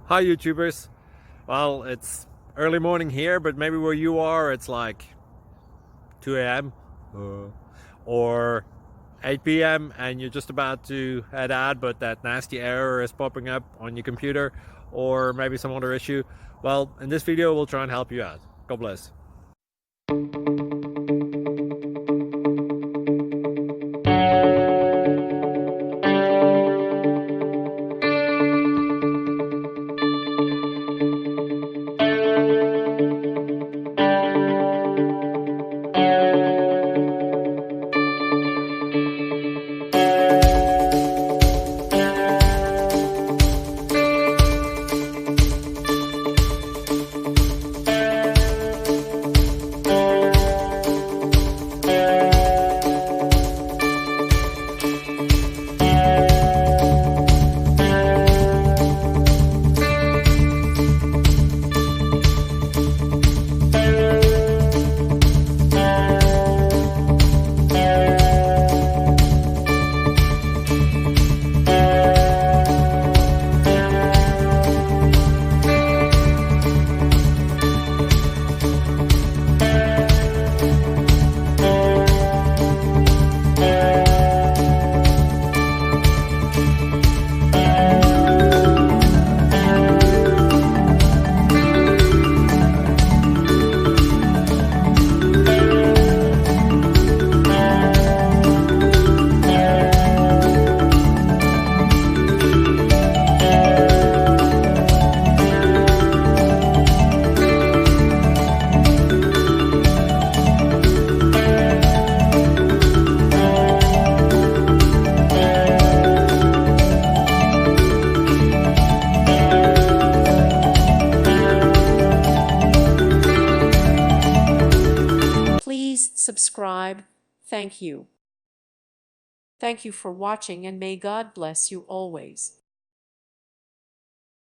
Hi YouTubers. Well, it's early morning here, but maybe where you are it's like 2 a.m. or 8 p.m. and you're just about to head out, but that nasty error is popping up on your computer, or maybe some other issue. Well, in this video we'll try and help you out. God bless. Please subscribe. Thank you. Thank you for watching, and may God bless you always.